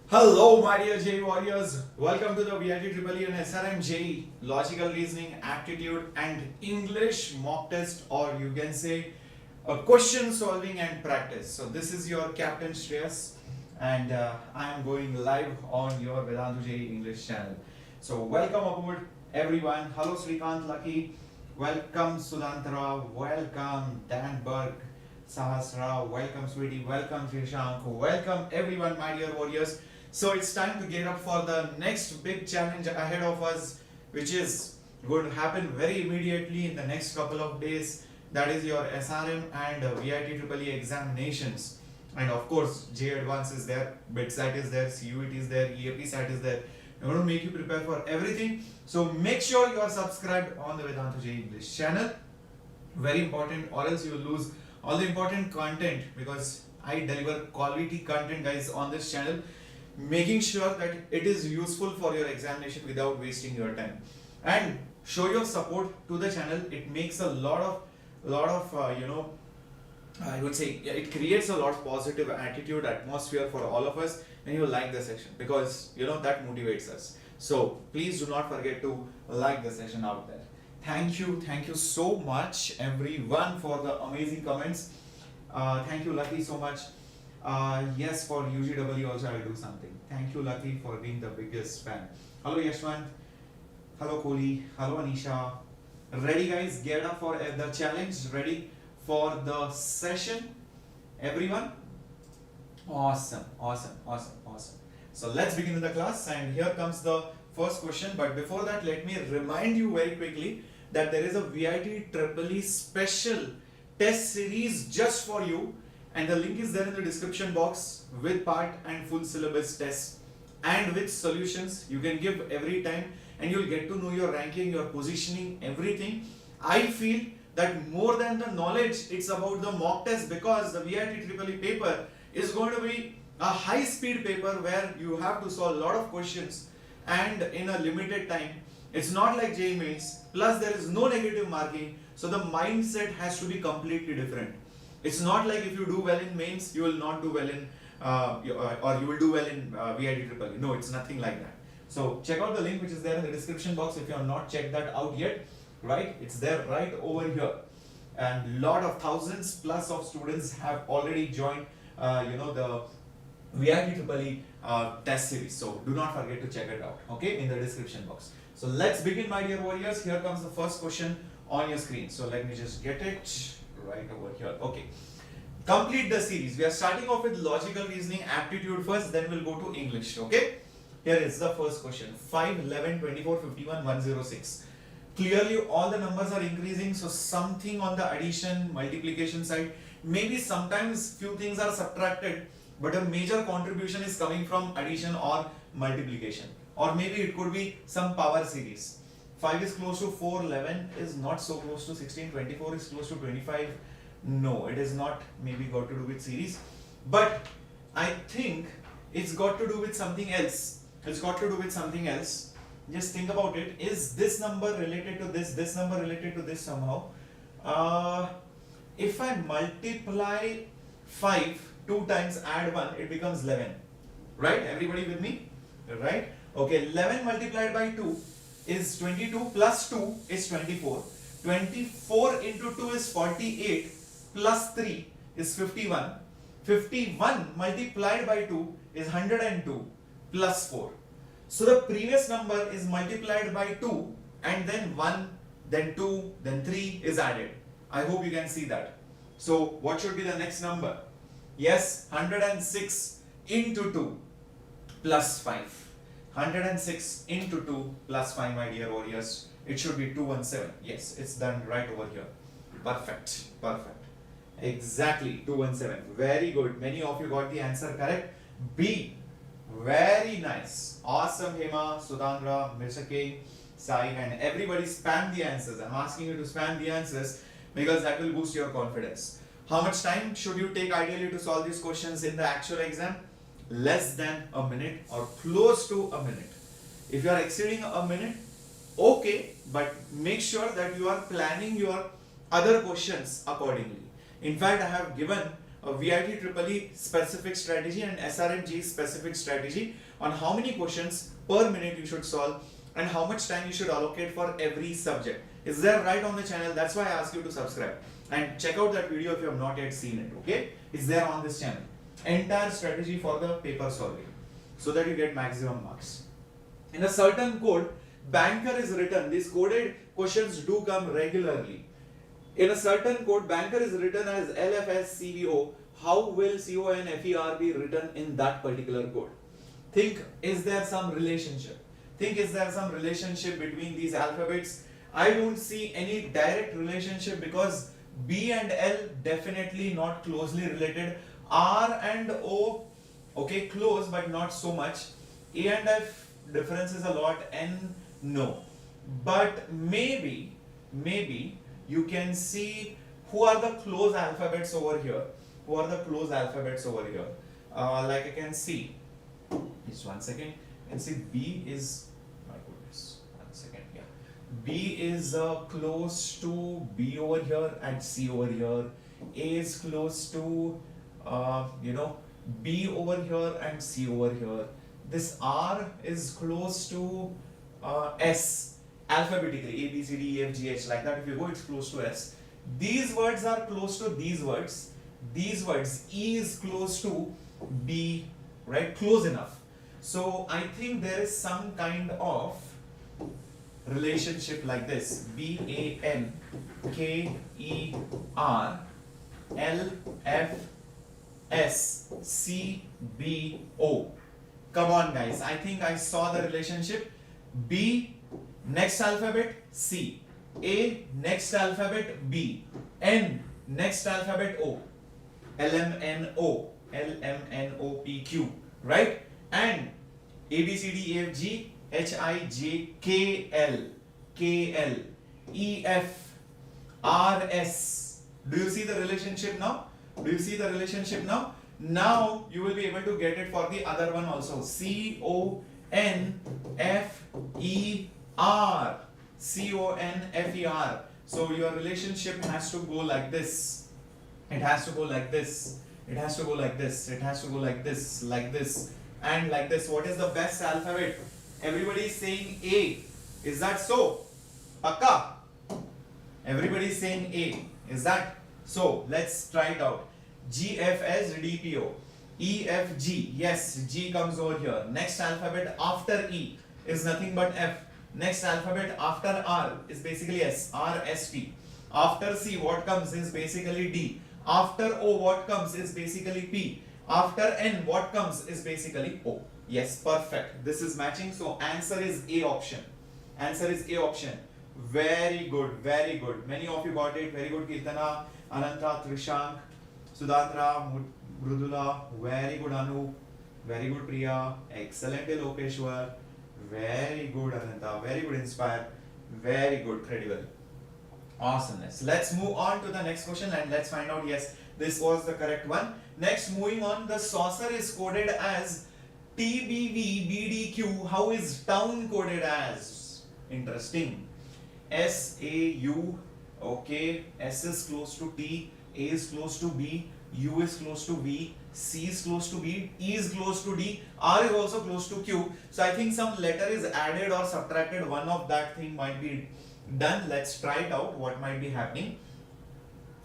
Hello, my dear JEE warriors. Welcome to the VITEEE and SRMJEE Logical Reasoning, Aptitude, and English mock test, or you can say a question solving and practice. So, this is your Captain Shreyas, and I am going live on your Vedantu JEE English channel. So, welcome aboard, everyone. Hello, Srikanth Lucky. Welcome, Sudantara. Welcome, Danberg. Sahasra. Welcome, sweetie. Welcome, Shrishank. Welcome, everyone, my dear warriors. So it's time to get up for the next big challenge ahead of us, which is going to happen very immediately in the next couple of days. That is your SRM and VITEEE examinations. And of course, JEE Advanced is there, BITSAT is there, CUET is there, EAP-SAT is there. I'm going to make you prepare for everything. So make sure you are subscribed on the Vedantu JEE English channel. Very important, or else you will lose all the important content, because I deliver quality content, guys, on this channel, making sure that it is useful for your examination without wasting your time. And show your support to the channel. It makes a lot of I would say it creates a lot of positive attitude, atmosphere for all of us, and you will like the session, because that motivates us. So please do not forget to like the session out there. Thank you so much, everyone, for the amazing comments. Thank you, Lucky, so much. Yes, for UGW also I will do something. Thank you, Lucky, for being the biggest fan. Hello, Yashwant. Hello, Kohli. Hello, Anisha. Ready, guys? Get up for the challenge. Ready for the session, everyone? Awesome. So let's begin with the class, and here comes the first question. But before that, let me remind you very quickly that there is a VITEEE special test series just for you, and the link is there in the description box, with part and full syllabus tests and with solutions you can give every time, and you'll get to know your ranking, your positioning, everything. I feel that more than the knowledge, it's about the mock test, because the VITEEE paper is going to be a high speed paper where you have to solve a lot of questions and in a limited time. It's not like JEE Mains, plus there is no negative marking, so the mindset has to be completely different. It's not like if you do well in mains, you will not do well in or you will do well in VITEEE. No, it's nothing like that. So check out the link which is there in the description box if you have not checked that out yet. Right? It's there right over here, and lot of thousands plus of students have already joined the VITEEE test series. So do not forget to check it out, okay, in the description box. So let's begin, my dear warriors. Here comes the first question on your screen. So let me just get it right over here. Okay. Complete the series. We are starting off with logical reasoning, aptitude first, then we'll go to English, okay? Here is the first question. 5, 11, 24, 51, 106. Clearly all the numbers are increasing, so something on the addition, multiplication side. Maybe sometimes few things are subtracted, but a major contribution is coming from addition or multiplication. Or maybe it could be some power series. 5 is close to 4, 11 is not so close to 16, 24 is close to 25. No, it is not maybe got to do with series. But I think it's got to do with something else. It's got to do with something else. Just think about it. Is this number related to this number related to this somehow? If I multiply 5 2 times, add 1, it becomes 11. Right? Everybody with me? Right? Okay, 11 multiplied by 2 is 22, plus 2 is 24. 24 into 2 is 48, plus 3 is 51. 51 multiplied by 2 is 102, plus 4. So the previous number is multiplied by 2, and then 1, then 2, then 3 is added. I hope you can see that. So what should be the next number? Yes, 106 into 2 plus 5. 106 into 2 plus 5, my dear warriors. It should be 217. Yes, it's done right over here. Perfect. Exactly, 217. Very good. Many of you got the answer correct. B. Very nice. Awesome, Hema, Sudandra, Mr. Sai, and everybody spam the answers. I'm asking you to spam the answers because that will boost your confidence. How much time should you take ideally to solve these questions in the actual exam? Less than a minute or close to a minute. If you are exceeding a minute, okay, but make sure that you are planning your other questions accordingly. In fact, I have given VITEEE specific strategy and SRMJEE specific strategy on how many questions per minute you should solve and how much time you should allocate for every subject. Is there right on the channel? That's why I ask you to subscribe and check out that video if you have not yet seen it. Okay, it's there on this channel. Entire strategy for the paper solving so that you get maximum marks. In a certain code, banker is written. These coded questions do come regularly. In a certain code, banker is written as LFSCVO. How will CONFER be written in that particular code? Think, is there some relationship? Think, is there some relationship between these alphabets? I don't see any direct relationship because B and L definitely not closely related. R and O, okay, close but not so much. A and F difference is a lot. N, no. But maybe you can see who are the close alphabets over here. Who are the close alphabets over here? Like I can see, just 1 second. You can see B is, my goodness, 1 second. Yeah, B is close to B over here and C over here. A is close to B over here and C over here. This R is close to S alphabetically, A, B, C, D, E, F, G, H, like that. If you go, it's close to S. These words are close to these words. These words, E is close to B, right? Close enough. So I think there is some kind of relationship like this. B, A, N, K, E, R, L, F, S, C, B, O. Come on guys, I think I saw the relationship. B, next alphabet C, A, next alphabet B, N, next alphabet O, L, M, N, O, L, M, N, O, P, Q, right? And A, B, C, D, E, F, G, H, I, J, K, L, K, L, E, F, R, S. Do you see the relationship now? Do you see the relationship now? Now you will be able to get it for the other one also. C, O, N, F, E, R. C, O, N, F, E, R. So your relationship has to go like this. It has to go like this. It has to go like this. It has to go like this, and like this. What is the best alphabet? Everybody is saying A. Is that so? Pakka? Everybody is saying A. Is that so? Let's try it out. G, F, S, D, P, O. E, F, G. Yes, G comes over here. Next alphabet after E is nothing but F. Next alphabet after R is basically S. R, S, T. After C, what comes is basically D. After O, what comes is basically P. After N, what comes is basically O. Yes, perfect. This is matching. So answer is A option. Answer is A option. Very good, very good. Many of you got it. Very good, Kirtana, Ananta, Trishank, Sudatra, Mrudula. Very good, Anu. Very good, Priya. Excellent, Lokeshwar. Very good, Ananta. Very good, Inspire. Very good, Credible. Awesomeness. Let's move on to the next question and let's find out. Yes, this was the correct one. Next, moving on, the saucer is coded as TBV, BDQ. How is town coded as? Interesting. SAU. Okay, S is close to T, A is close to B, U is close to V, C is close to B, E is close to D, R is also close to Q. So I think some letter is added or subtracted. One of that thing might be done. Let's try it out. What might be happening?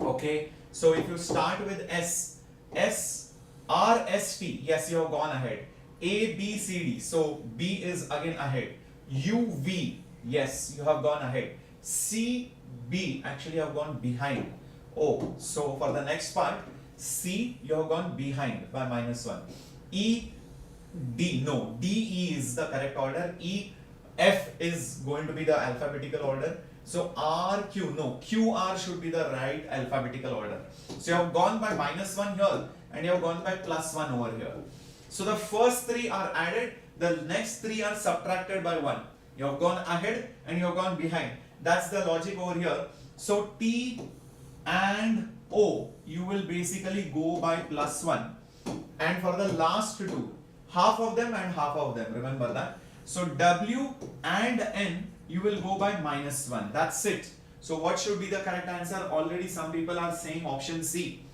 Okay, so if you start with S, S, R, S, T. Yes, you have gone ahead. A, B, C, D. So B is again ahead. U, V. Yes, you have gone ahead. C, B. Actually, you have gone behind. Oh, so for the next part, C, you have gone behind by -1. E, D. No, D, E is the correct order. E, F is going to be the alphabetical order. So R, Q. No, Q, R should be the right alphabetical order. So you have gone by -1 here and you have gone by +1 over here. So the first 3 are added, the next 3 are subtracted by 1. You have gone ahead and you have gone behind. That's the logic over here. So T and O, you will basically go by +1. And for the last 2, half of them and half of them, remember that. So W and N, you will go by -1. That's it. So what should be the correct answer? Already some people are saying option C.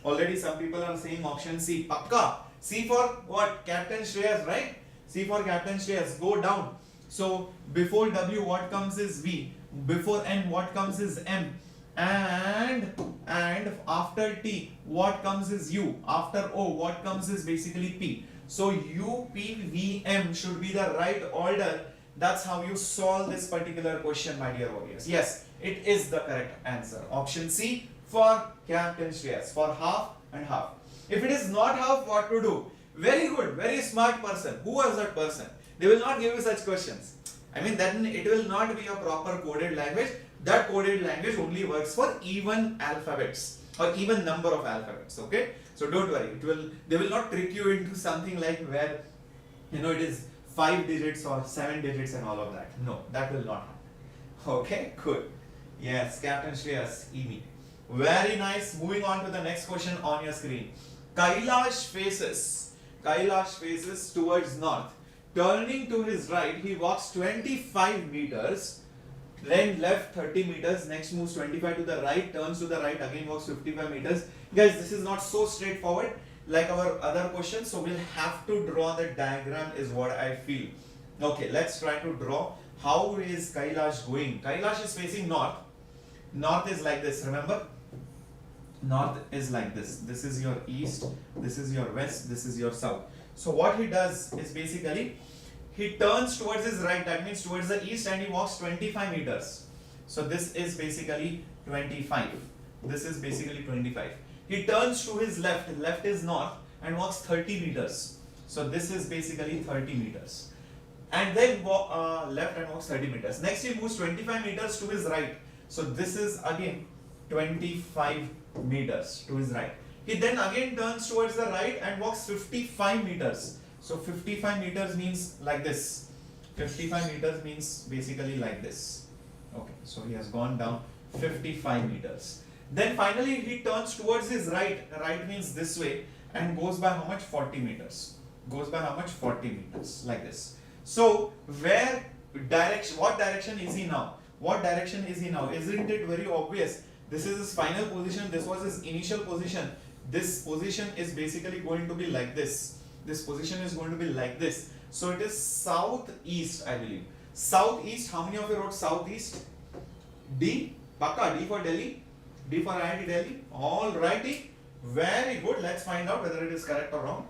Already some people are saying option C. Pakka. C for what? Captain Shreyas, right? C for Captain Shreyas. Go down. So before W, what comes is V. Before N, what comes is M. And after T, what comes is U. After O, what comes is basically P. So U, P, V, M should be the right order. That's how you solve this particular question, my dear warriors. Yes, it is the correct answer. Option C for Captain Shreyas, for half and half. If it is not half, what to do? Very good, very smart person. Who was that person? They will not give you such questions. I mean, then it will not be a proper coded language. That coded language only works for even alphabets or even number of alphabets. Okay, so don't worry. They will not trick you into something like where it is 5 digits or 7 digits and all of that. No, that will not happen. Okay, good. Yes, Captain Shreyas, Emi. Very nice. Moving on to the next question on your screen. Kailash faces towards north. Turning to his right, he walks 25 meters, then left 30 meters, next moves 25 to the right, turns to the right, again walks 55 meters. Guys, this is not so straightforward like our other questions, so we'll have to draw the diagram is what I feel. Okay, let's try to draw. How is Kailash going? Kailash is facing north. North is like this, remember? North is like this. This is your east, this is your west, this is your south. So what he does is basically, he turns towards his right, that means towards the east, and he walks 25 meters. So this is basically 25. This is basically 25. He turns to his left, left is north, and walks 30 meters. So this is basically 30 meters. And then left and walks 30 meters. Next he moves 25 meters to his right. So this is again 25 meters to his right. He then again turns towards the right and walks 55 meters. So 55 meters means like this. 55 meters means basically like this. Okay, so he has gone down 55 meters. Then finally he turns towards his right. Right means this way, and goes by how much? 40 meters. Goes by how much? 40 meters, like this. So what direction is he now? What direction is he now? Isn't it very obvious? This is his final position. This was his initial position. This position is basically going to be like this. This position is going to be like this. So it is southeast, I believe. Southeast, how many of you wrote southeast? D, Pakka, D for Delhi, D for IIT Delhi. Alrighty, very good. Let's find out whether it is correct or wrong.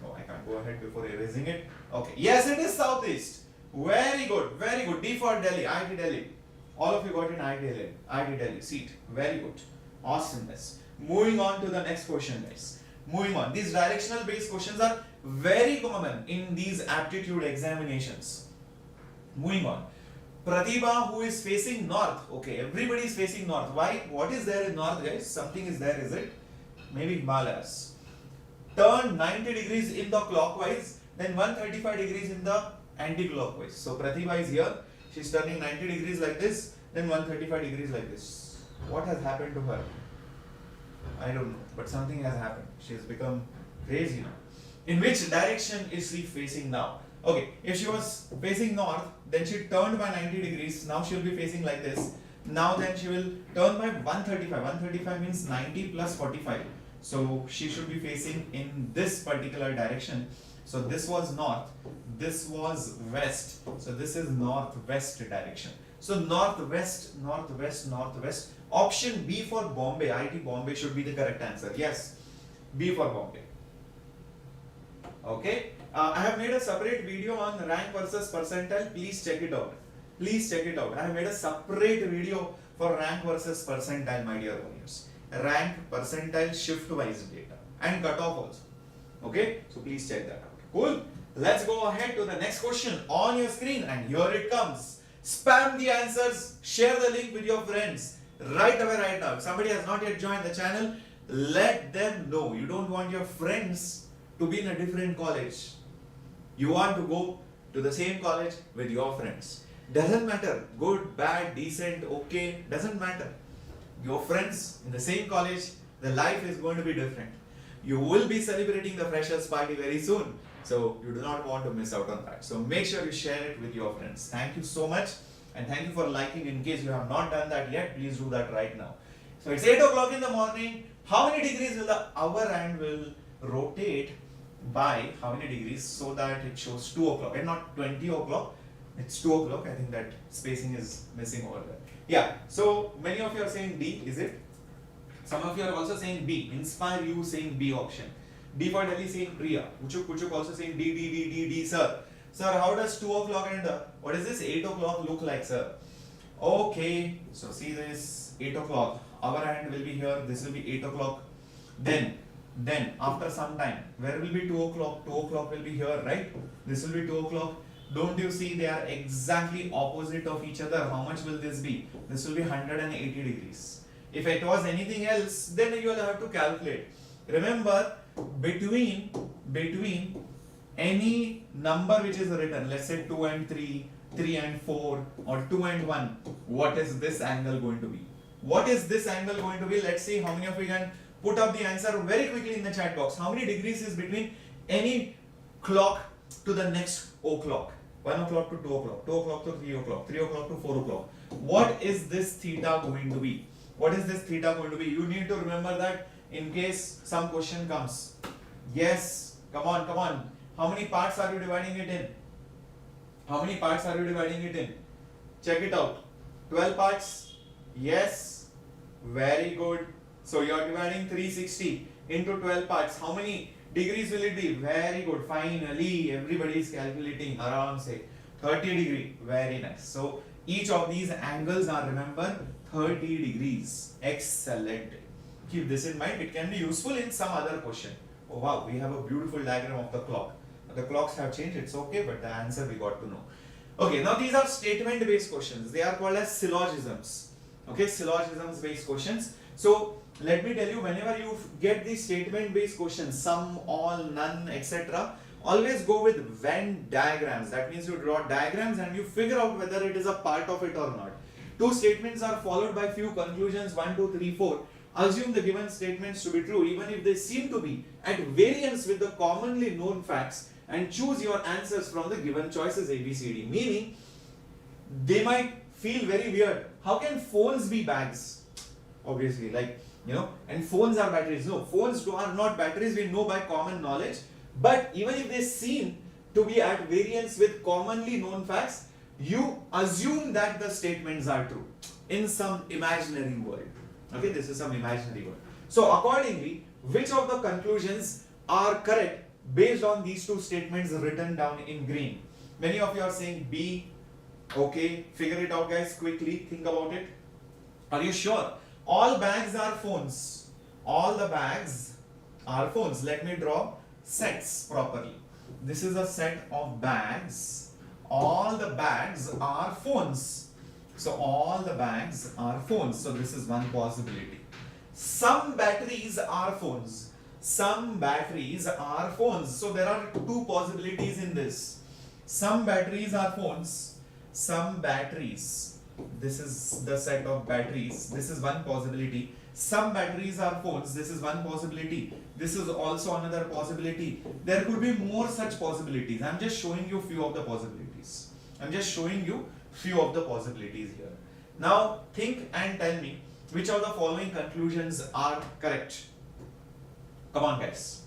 Oh, I can't go ahead before erasing it. Okay, yes, it is southeast. Very good, very good. D for Delhi, IIT Delhi. All of you got in IIT Delhi seat. Very good. Awesomeness. Moving on to the next question, guys. Moving on. These directional based questions are very common in these aptitude examinations. Moving on. Pratibha, who is facing north. Okay, everybody is facing north. Why? What is there in north, guys? Something is there, is it? Maybe Himalayas. Turn 90 degrees in the clockwise, then 135 degrees in the anti-clockwise. So Pratibha is here. She's turning 90 degrees like this, then 135 degrees like this. What has happened to her? I don't know, but something has happened. She has become crazy now. In which direction is she facing now? Okay, if she was facing north, then she turned by 90 degrees. Now she will be facing like this. Now then she will turn by 135. 135 means 90 plus 45. So she should be facing in this particular direction. So this was north, this was west. So this is northwest direction. So northwest, northwest, northwest. Option B for Bombay, IIT Bombay should be the correct answer. Yes, B for Bombay. Okay, I have made a separate video on rank versus percentile. Please check it out. Please check it out. I have made a separate video for rank versus percentile, my dear warriors. Rank, percentile, shift wise data and cutoff also. Okay, so please check that out. Cool. Let's go ahead to the next question on your screen, and here it comes. Spam the answers, share the link with your friends right away, right now. If somebody has not yet joined the channel, let them know. You don't want your friends to be in a different college. You want to go to the same college with your friends. Doesn't matter, good, bad, decent, okay, doesn't matter. Your friends in the same college, the life is going to be different. You will be celebrating the freshers party very soon. So you do not want to miss out on that. So make sure you share it with your friends. Thank you so much, and thank you for liking. In case you have not done that yet, please do that right now. So it's 8 o'clock in the morning. How many degrees will the hour hand will rotate by how many degrees so that it shows 2 o'clock and not 20 o'clock? It's 2 o'clock. I think that spacing is missing over there. Yeah, so many of you are saying D, is it? Some of you are also saying B. Inspire you saying B option. D for Delhi saying Priya. Uchuk also saying D, sir. Sir, how does 2 o'clock and what is this 8 o'clock look like, sir? Okay, so see this 8 o'clock. Our hand will be here. This will be 8 o'clock. Then after some time, where will be 2 o'clock? 2 o'clock will be here, right? This will be 2 o'clock. Don't you see they are exactly opposite of each other? How much will this be? This will be 180 degrees. If it was anything else, then you will have to calculate. Remember, between any number which is written, let's say 2 and 3, 3 and 4, or 2 and 1, what is this angle going to be? What is this angle going to be? Let's see how many of you can put up the answer very quickly in the chat box. How many degrees is between any clock to the next o'clock? 1 o'clock to 2 o'clock, 2 o'clock to 3 o'clock, 3 o'clock to 4 o'clock. What is this theta going to be? What is this theta going to be? You need to remember that in case some question comes. Yes, come on. How many parts are you dividing it in? How many parts are you dividing it in? Check it out. 12 parts. Yes, very good. So you are dividing 360 into 12 parts. How many degrees will it be? Very good. Finally, everybody is calculating around say 30 degree. Very nice. So each of these angles are, remember, 30 degrees. Excellent. Keep this in mind. It can be useful in some other question. Oh wow, we have a beautiful diagram of the clock. The clocks have changed. It's okay, but the answer we got to know. Okay, now these are statement based questions. They are called as syllogisms. Okay, syllogisms based questions. So let me tell you, whenever you get these statement based questions, some, all, none, etc., always go with Venn diagrams. That means you draw diagrams and you figure out whether it is a part of it or not. Two statements are followed by few conclusions, 1, 2, 3, 4. Assume the given statements to be true even if they seem to be at variance with the commonly known facts, and choose your answers from the given choices A, B, C, D. Meaning, they might feel very weird. How can phones be bags? Obviously, like, and phones are batteries. No, phones are not batteries, we know by common knowledge. But even if they seem to be at variance with commonly known facts, you assume that the statements are true in some imaginary world. Okay, this is some imaginary world. So accordingly, which of the conclusions are correct based on these two statements written down in green? Many of you are saying B. Okay, figure it out, guys, quickly. Think about it. Are you sure? All bags are phones. All the bags are phones. Let me draw sets properly. This is a set of bags. All the bags are phones. So all the bags are phones. So this is one possibility. Some batteries are phones. Some batteries are phones. So there are two possibilities in this. Some batteries are phones. Some batteries. This is the set of batteries. This is one possibility. Some batteries are phones. This is one possibility. This is also another possibility. There could be more such possibilities. I'm just showing you few of the possibilities. I'm just showing you few of the possibilities here. Now think and tell me which of the following conclusions are correct. Come on, guys.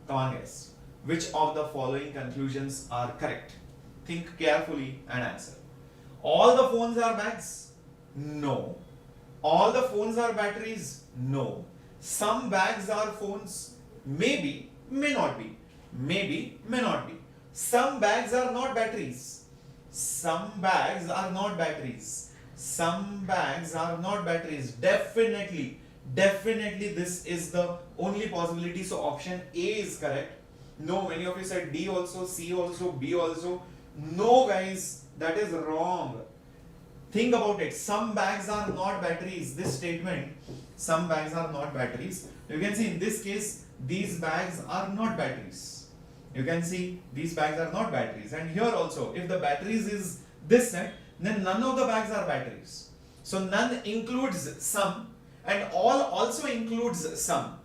Come on, guys. Which of the following conclusions are correct? Think carefully and answer. All the phones are bags? No. All the phones are batteries? No. Some bags are phones? Maybe, may not be. Maybe, may not be. Some bags are not batteries. Some bags are not batteries. Some bags are not batteries. Definitely this is the only possibility. So option A is correct. No, many of you said D also, C also, B also. No, guys, that is wrong. Think about it. Some bags are not batteries. This statement, some bags are not batteries. You can see in this case, these bags are not batteries. You can see these bags are not batteries. And here also, if the batteries is this set, then none of the bags are batteries. So none includes some, and all also includes some.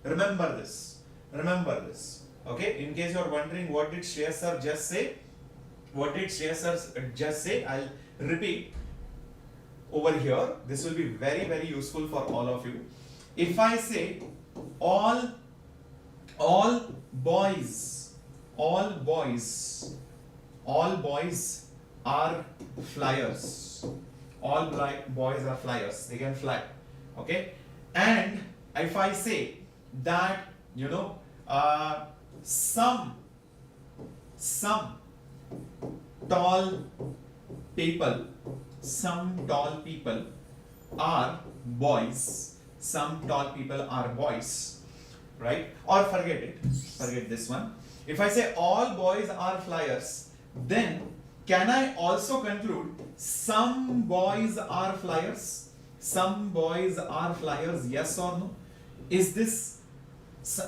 Remember this. Remember this. Okay, in case you are wondering what did Shreyaa Sir just say, what did Shreyaa Sir just say, I'll repeat over here. This will be very, very useful for all of you. If I say all boys are flyers. All boys are flyers. They can fly. Okay. And if I say that, you know, some tall people are boys. Some tall people are boys, right? Or forget this one. If I say all boys are flyers, then can I also conclude some boys are flyers? Some boys are flyers, yes or no? Is this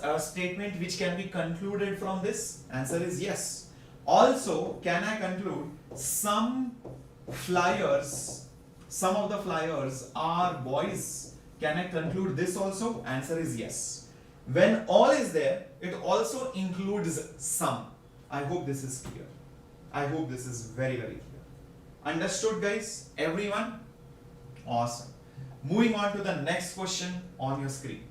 a statement which can be concluded from this? Answer is yes. Also, can I conclude some of the flyers are boys? Can I conclude this also? Answer is yes. When all is there, it also includes some. I hope this is clear. I hope this is very, very clear. Understood, guys? Everyone? Awesome. Moving on to the next question on your screen.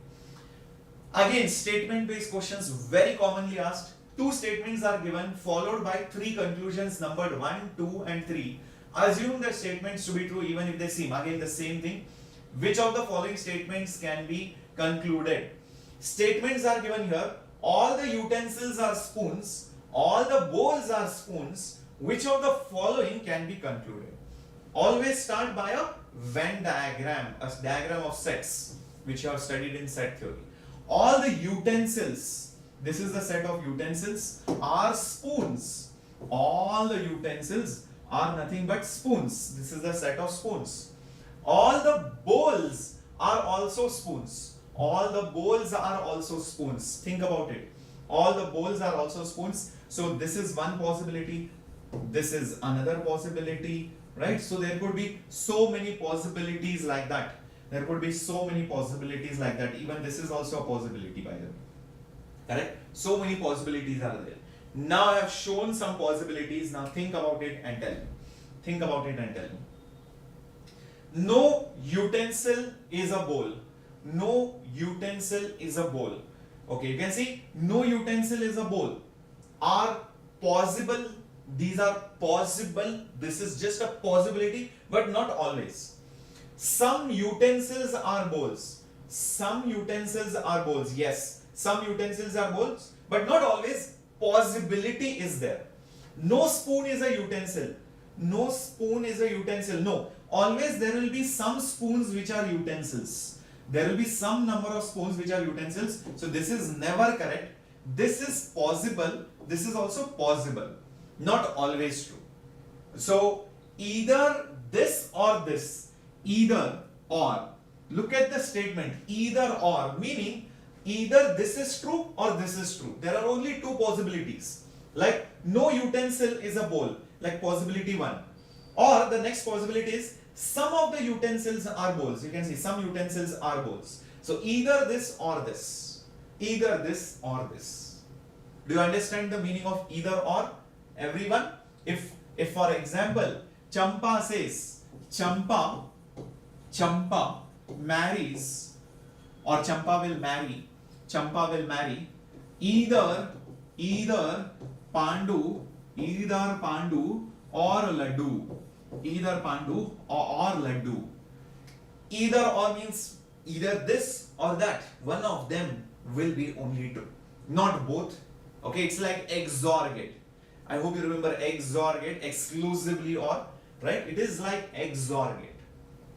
Again, statement-based questions very commonly asked. Two statements are given followed by three conclusions numbered 1, 2 and 3. Assume the statements to be true even if they seem again the same thing. Which of the following statements can be concluded? Statements are given here. All the utensils are spoons. All the bowls are spoons. Which of the following can be concluded? Always start by a Venn diagram, a diagram of sets, which you have studied in set theory. All the utensils, this is the set of utensils, are spoons. All the utensils are nothing but spoons. This is the set of spoons. All the bowls are also spoons. All the bowls are also spoons. Think about it. All the bowls are also spoons. So this is one possibility. This is another possibility, right? So there could be so many possibilities like that. There could be so many possibilities like that. Even this is also a possibility, by the way. Correct? So many possibilities are there. Now I have shown some possibilities. Now think about it and tell me. Think about it and tell me. No utensil is a bowl. No utensil is a bowl. Okay, you can see no utensil is a bowl. Are possible. These are possible. This is just a possibility, but not always. Some utensils are bowls. Some utensils are bowls. Yes, some utensils are bowls, but not always. Possibility is there. No spoon is a utensil. No spoon is a utensil. No. Always there will be some spoons which are utensils. There will be some number of spoons which are utensils. So this is never correct. This is possible. This is also possible. Not always true. So either this or this. Either or. Look at the statement. Either or. Meaning either this is true or this is true. There are only two possibilities. Like no utensil is a bowl. Like possibility 1. Or the next possibility is some of the utensils are bowls. You can see some utensils are bowls. So either this or this. Either this or this. Do you understand the meaning of either or? Everyone? If for example, Champa says, Champa marries, or Champa will marry either Pandu or Laddu. Either Pandu or Laddu. Either or means either this or that. One of them will be only true. Not both. Okay, it's like XOR gate. I hope you remember XOR gate, exclusively or, right? It is like XOR gate.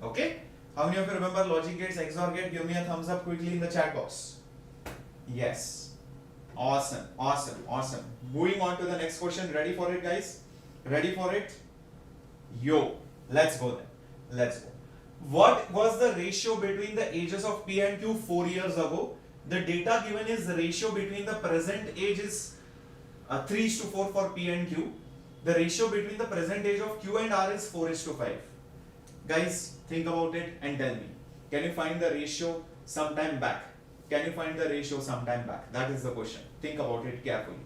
Okay? How many of you remember logic gates, XOR gate? Give me a thumbs up quickly in the chat box. Yes. Awesome, awesome, awesome. Moving on to the next question. Ready for it, guys? Ready for it? Yo, let's go then. Let's go. What was the ratio between the ages of P and Q 4 years ago? The data given is the ratio between the present age is 3:4 for P and Q. The ratio between the present age of Q and R is 4:5. Guys, think about it and tell me. Can you find the ratio sometime back? Can you find the ratio sometime back? That is the question. Think about it carefully.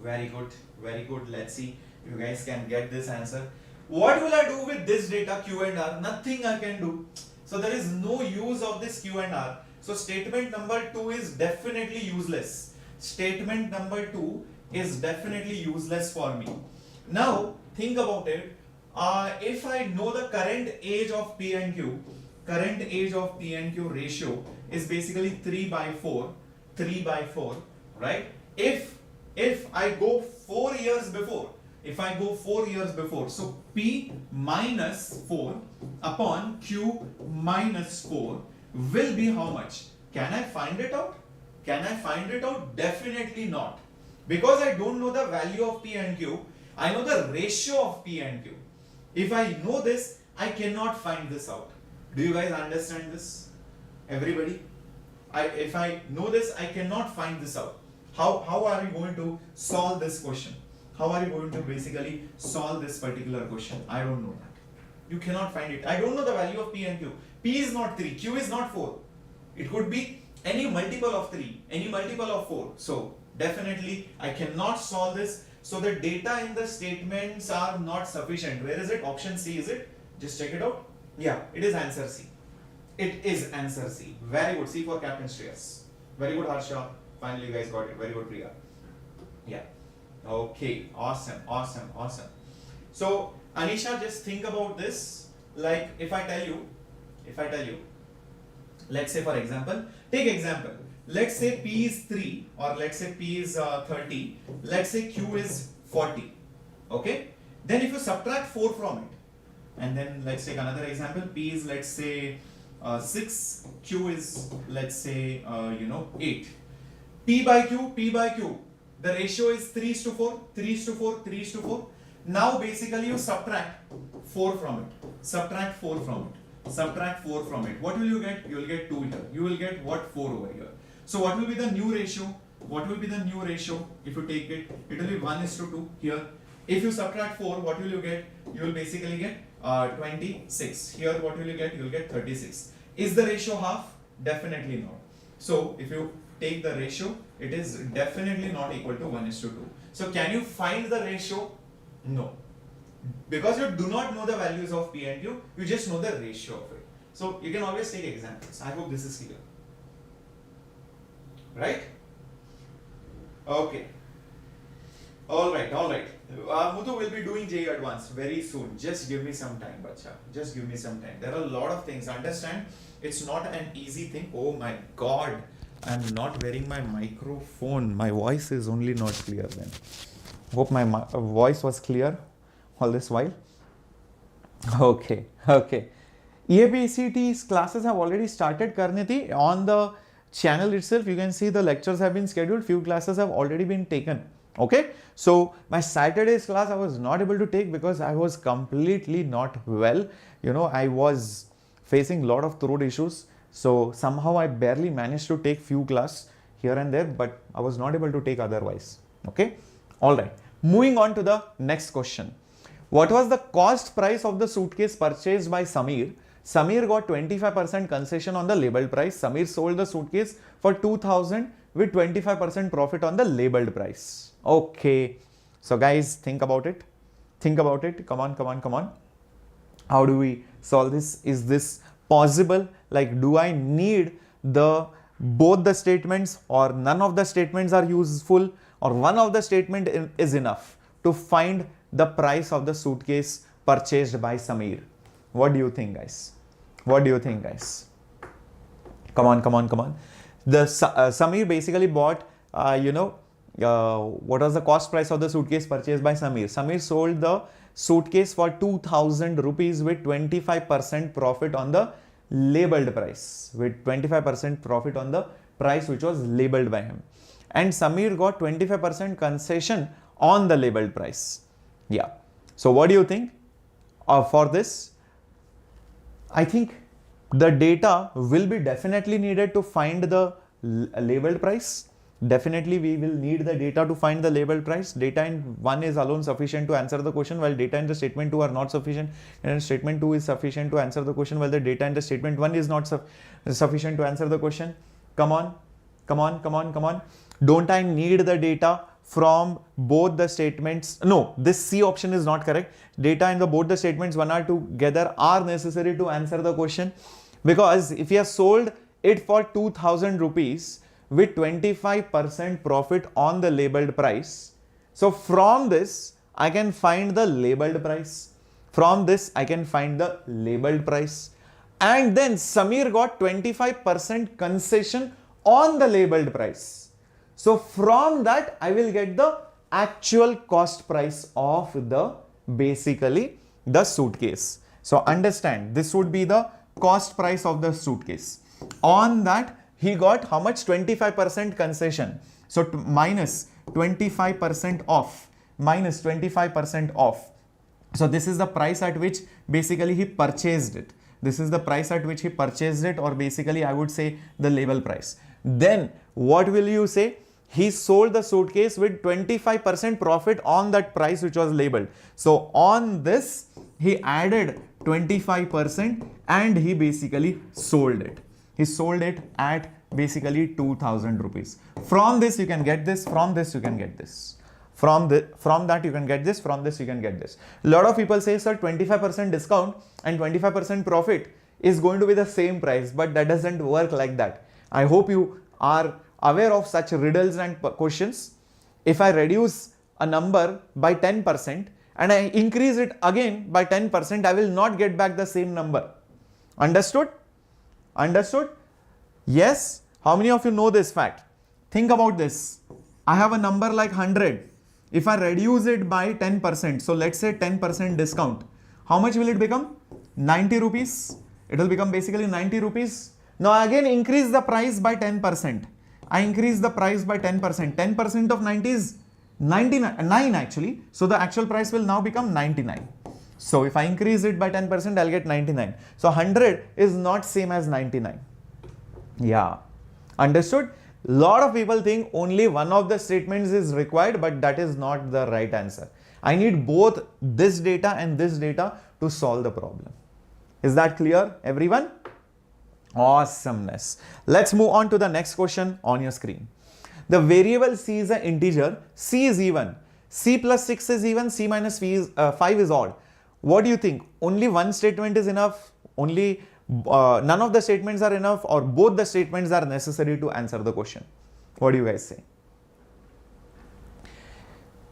Very good, very good. Let's see if you guys can get this answer. What will I do with this data Q and R? Nothing I can do. So there is no use of this Q and R. So statement number 2 is definitely useless. Statement number 2 is definitely useless for me. Now think about it. If I know the current age of P and Q, current age of P and Q ratio is basically 3 by 4, right? If I go 4 years before, so P minus 4 upon Q minus 4 will be how much? Can I find it out? Definitely not. Because I don't know the value of P and Q, I know the ratio of P and Q. If I know this, I cannot find this out. Do you guys understand this? Everybody? If I know this, I cannot find this out. How are you going to solve this question? How are you going to basically solve this particular question? I don't know that. You cannot find it. I don't know the value of P and Q. P is not 3, Q is not 4. It could be any multiple of 3, any multiple of 4. So definitely I cannot solve this. So the data in the statements are not sufficient. Where is it? Option C, is it? Just check it out. Yeah, it is answer C. It is answer C. Very good. C for Captain Shreyas. Very good, Harsha. Finally you guys got it. Very good, Priya. Yeah. Okay. Awesome. So Anisha, just think about this. Like if I tell you, let's say for example, take example. Let's say P is 3 or let's say P is 30. Let's say Q is 40. Okay. Then if you subtract 4 from it, and then let's take another example. P is let's say 6. Q is let's say 8. P by Q. The ratio is 3:4. Now basically you subtract 4 from it. Subtract 4 from it. What will you get? You will get 2 here. You will get what? 4 over here. So what will be the new ratio? If you take it? It will be 1:2 here. If you subtract 4, what will you get? You will basically get 26. Here what will you get? You will get 36. Is the ratio half? Definitely not. So if you take the ratio, it is definitely not equal to 1:2. So can you find the ratio? No. Because you do not know the values of P and Q, you just know the ratio of it. So you can always take examples. I hope this is clear. Right? Okay. Alright. Muthu will be doing JEE Advanced very soon. Just give me some time, bacha. Just give me some time. There are a lot of things. Understand? It's not an easy thing. Oh my God. I'm not wearing my microphone. My voice is only not clear then. Hope my voice was clear all this while. Okay. EAP-ECT's classes have already started, Karniti. On the channel itself, you can see the lectures have been scheduled. Few classes have already been taken. Okay. So my Saturday's class I was not able to take because I was completely not well. I was facing a lot of throat issues. So somehow I barely managed to take few class here and there, but I was not able to take otherwise. Okay. All right. Moving on to the next question. What was the cost price of the suitcase purchased by Samir? Samir got 25% concession on the labeled price. Samir sold the suitcase for 2,000 with 25% profit on the labeled price. Okay. So guys, think about it. Come on. How do we solve this? Is this possible? Like, do I need both the statements, or none of the statements are useful, or one of the statement is enough to find the price of the suitcase purchased by Samir? What do you think, guys? Come on. The Samir basically bought, what was the cost price of the suitcase purchased by Samir? Samir sold the suitcase for 2,000 rupees with 25% profit on the labeled price. With 25% profit on the price which was labeled by him. And Samir got 25% concession on the labeled price. Yeah. So what do you think for this? I think the data will be definitely needed to find the labeled price. Definitely we will need the data to find the labeled price. Data in 1 is alone sufficient to answer the question, while data in the statement 2 are not sufficient, and statement 2 is sufficient to answer the question, while the data in the statement 1 is not sufficient to answer the question. Come on. Don't I need the data from both the statements? No, this C option is not correct. Data in both the statements 1 or 2 together are necessary to answer the question, because if he has sold it for 2000 rupees with 25% profit on the labeled price. So from this, I can find the labeled price. From this, I can find the labeled price. And then Samir got 25% concession on the labeled price. So from that, I will get the actual cost price of the basically the suitcase. So understand, this would be the cost price of the suitcase. On that, he got how much? 25% concession. So minus 25% off, minus 25% off. So this is the price at which basically he purchased it. This is the price at which he purchased it, or basically I would say the label price. Then what will you say? He sold the suitcase with 25% profit on that price which was labeled. So on this, he added 25% and he basically sold it. He sold it at basically 2000 rupees. From this you can get this, from this you can get this. From that you can get this, from this you can get this. A lot of people say, sir, 25% discount and 25% profit is going to be the same price, but that doesn't work like that. I hope you are aware of such riddles and questions. If I reduce a number by 10% and I increase it again by 10%, I will not get back the same number. Understood? Understood? Yes? How many of you know this fact? Think about this. I have a number like 100. If I reduce it by 10%, so let's say 10% discount, how much will it become? 90 rupees. It will become basically 90 rupees. Now again increase the price by 10%. I increase the price by 10%. 10% of 90 is 99 actually. So the actual price will now become 99. So if I increase it by 10%, I'll get 99. So 100 is not same as 99. Yeah. Understood? Lot of people think only one of the statements is required, but that is not the right answer. I need both this data and this data to solve the problem. Is that clear, everyone? Awesomeness. Let's move on to the next question on your screen. The variable c is an integer, c is even, c plus 6 is even, c minus 5 is odd. What do you think? Only one statement is enough? Only none of the statements are enough, or both the statements are necessary to answer the question? What do you guys say?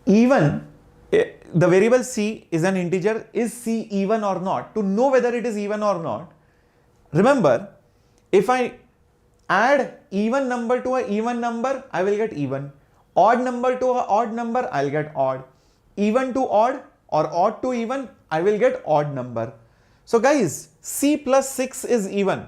Even, the variable c is an integer. Is c even or not? To know whether it is even or not, remember, if I add even number to an even number, I will get even. Odd number to an odd number, I'll get odd. Even to odd or odd to even, I will get odd number. So guys, c plus 6 is even.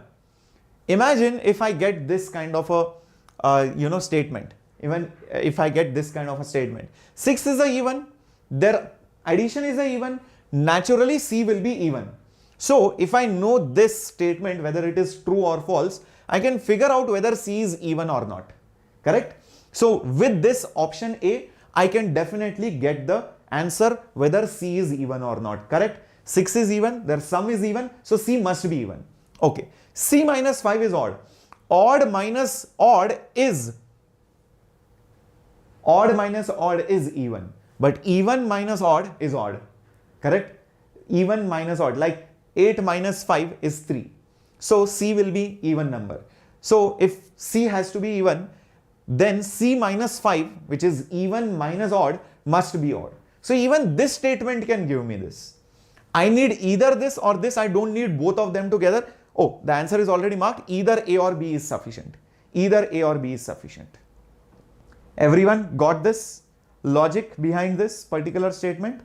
Imagine if I get this kind of a statement. Even if I get this kind of a statement, 6 is a even, their addition is a even, naturally c will be even. So if I know this statement, whether it is true or false, I can figure out whether c is even or not. Correct? So with this option A, I can definitely get the answer whether c is even or not. Correct? 6 is even, their sum is even, so c must be even. Okay. C minus 5 is odd. Odd minus odd is even. But even minus odd is odd. Correct? Even minus odd. Like 8 minus 5 is 3. So c will be even number. So if c has to be even, then c minus 5, which is even minus odd, must be odd. So even this statement can give me this. I need either this or this. I don't need both of them together. Oh, the answer is already marked. Either A or B is sufficient. Either A or B is sufficient. Everyone got this logic behind this particular statement?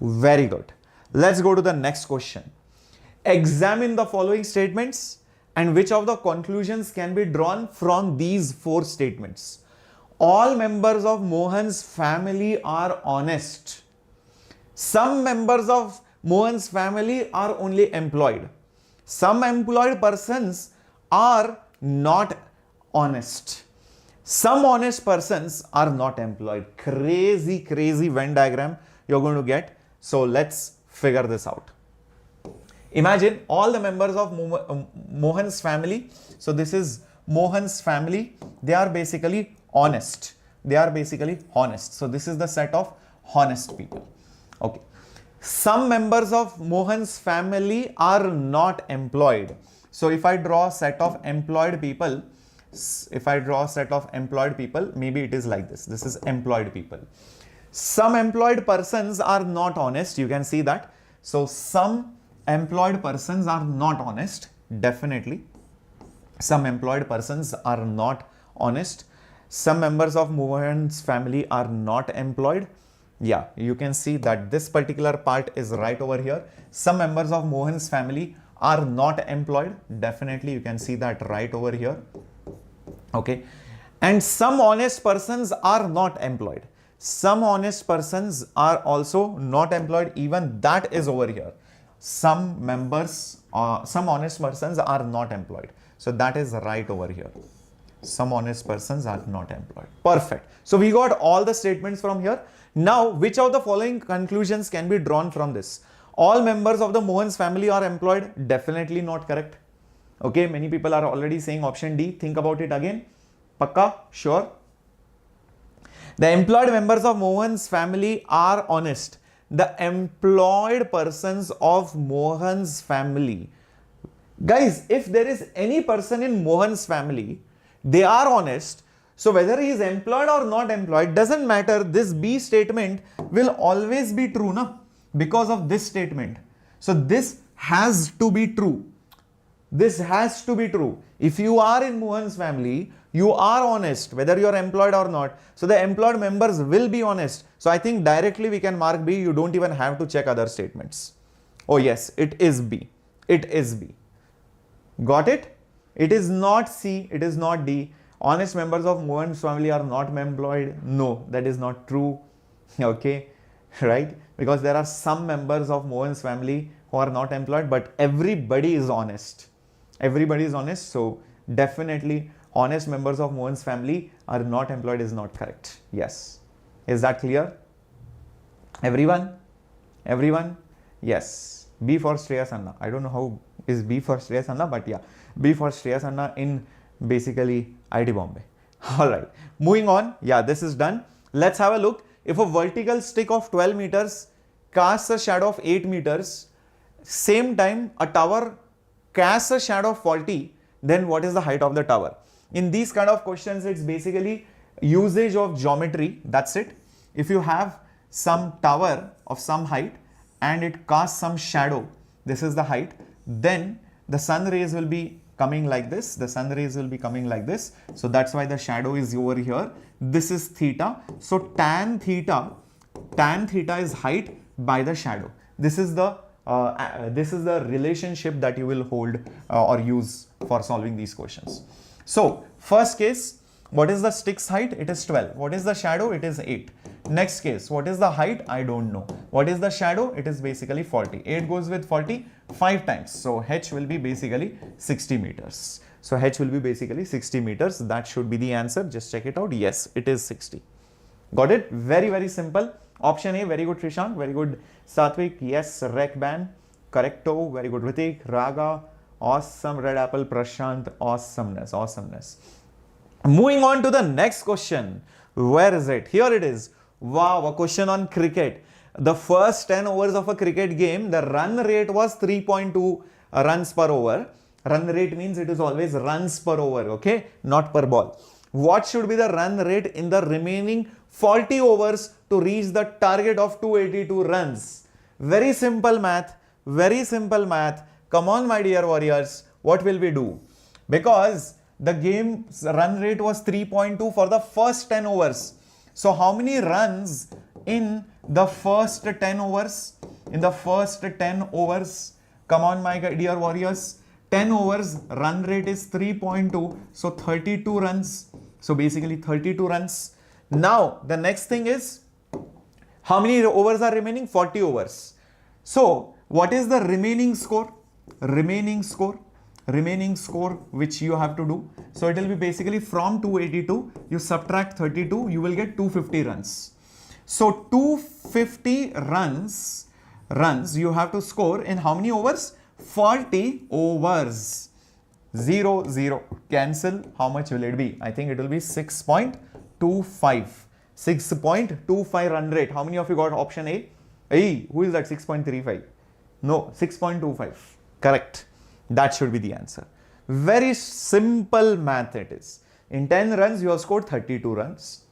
Very good. Let's go to the next question. Examine the following statements and which of the conclusions can be drawn from these 4 statements. All members of Mohan's family are honest. Some members of Mohan's family are only employed. Some employed persons are not honest. Some honest persons are not employed. Crazy, crazy Venn diagram you're going to get. So let's figure this out. Imagine all the members of Mohan's family. So this is Mohan's family. They are basically honest. They are basically honest. So this is the set of honest people. Okay. Some members of Mohan's family are not employed. So if I draw a set of employed people, maybe it is like this. This is employed people. Some employed persons are not honest. You can see that. So some employed persons are not honest. Definitely. Some employed persons are not honest. Some members of Mohan's family are not employed. Yeah, you can see that this particular part is right over here. Some members of Mohan's family are not employed. Definitely, you can see that right over here. Okay. And some honest persons are not employed. Some honest persons are also not employed. Even that is over here. Some honest persons are not employed. So that is right over here. Some honest persons are not employed. Perfect. So we got all the statements from here. Now, which of the following conclusions can be drawn from this? All members of the Mohan's family are employed. Definitely not correct. Okay, many people are already saying option D. Think about it again. Pakka? Sure. The employed members of Mohan's family are honest. The employed persons of Mohan's family. Guys, if there is any person in Mohan's family, they are honest. So whether he is employed or not employed, doesn't matter. This B statement will always be true, na? Because of this statement. So this has to be true. This has to be true. If you are in Mohan's family, you are honest, whether you are employed or not. So the employed members will be honest. So I think directly we can mark B. You don't even have to check other statements. Oh yes, it is B. It is B. Got it? It is not C. It is not D. Honest members of Mohan's family are not employed. No, that is not true. Okay, right? Because there are some members of Mohan's family who are not employed, but everybody is honest. Everybody is honest. So definitely honest members of Mohan's family are not employed is not correct. Yes. Is that clear? Everyone? Everyone? Yes. B for Shreya Anna. I don't know how is B for Shreya Anna, but yeah. B for Shreya Anna in basically IIT Bombay. Alright. Moving on. Yeah, this is done. Let's have a look. If a vertical stick of 12 meters casts a shadow of 8 meters, same time a tower casts a shadow of 40, then what is the height of the tower? In these kind of questions, it's basically usage of geometry. That's it. If you have some tower of some height and it casts some shadow, this is the height, then the sun rays will be coming like this. The sun rays will be coming like this. So that's why the shadow is over here. This is theta. So tan theta is height by the shadow. This is the relationship that you will hold or use for solving these questions. So first case, what is the stick's height? It is 12. What is the shadow? It is 8. Next case, what is the height? I don't know. What is the shadow? It is basically 40. 8 goes with 40 5 times. So h will be basically 60 meters. So h will be basically 60 meters. That should be the answer. Just check it out. Yes, it is 60. Got it? Very, very simple. Option A, very good Trishank, very good Satvik. Yes, Rec Ban, correcto, very good Ritik, Raga, awesome Red Apple, Prashant, awesomeness, awesomeness. Moving on to the next question. Where is it? Here it is. Wow, a question on cricket. The first 10 overs of a cricket game, the run rate was 3.2 runs per over. Run rate means it is always runs per over, okay? Not per ball. What should be the run rate in the remaining 40 overs to reach the target of 282 runs? Very simple math. Very simple math. Come on, my dear warriors. What will we do? Because the game's run rate was 3.2 for the first 10 overs. So how many runs in the first 10 overs? In the first 10 overs. Come on, my dear warriors. 10 overs, run rate is 3.2. So 32 runs. So basically 32 runs. Now, the next thing is, how many overs are remaining? 40 overs. So, what is the remaining score? Remaining score which you have to do. So, it will be basically from 282, you subtract 32, you will get 250 runs. So, 250 runs you have to score in how many overs? 40 overs. 0, 0. Cancel. How much will it be? I think it will be 6.25. 6.25 run rate. How many of you got option A? Hey, who is that? 6.35. No, 6.25. Correct. That should be the answer. Very simple math it is. In 10 runs, you have scored 32 runs.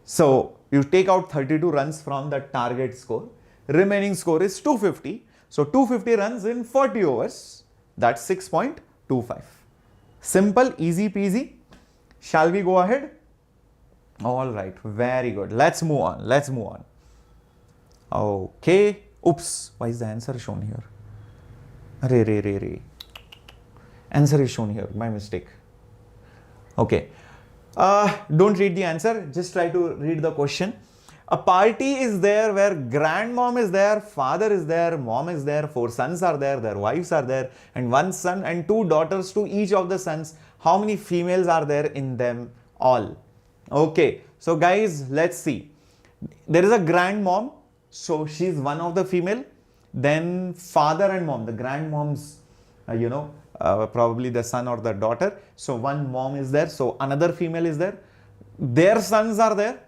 So you take out 32 runs from the target score. Remaining score is 250. So 250 runs in 40 overs. That's 6.25. Simple, easy peasy. Shall we go ahead? All right, very good. Let's move on. Let's move on. Okay. Oops. Why is the answer shown here? Answer is shown here. My mistake. Okay. Don't read the answer. Just try to read the question. A party is there where grandmom is there, father is there, mom is there, 4 sons are there, their wives are there, and 1 son and 2 daughters to each of the sons. How many females are there in them all? Okay. So guys, let's see. There is a grandmom. So she's one of the female. Then father and mom, the grandmoms, probably the son or the daughter. So one mom is there. So another female is there. Their sons are there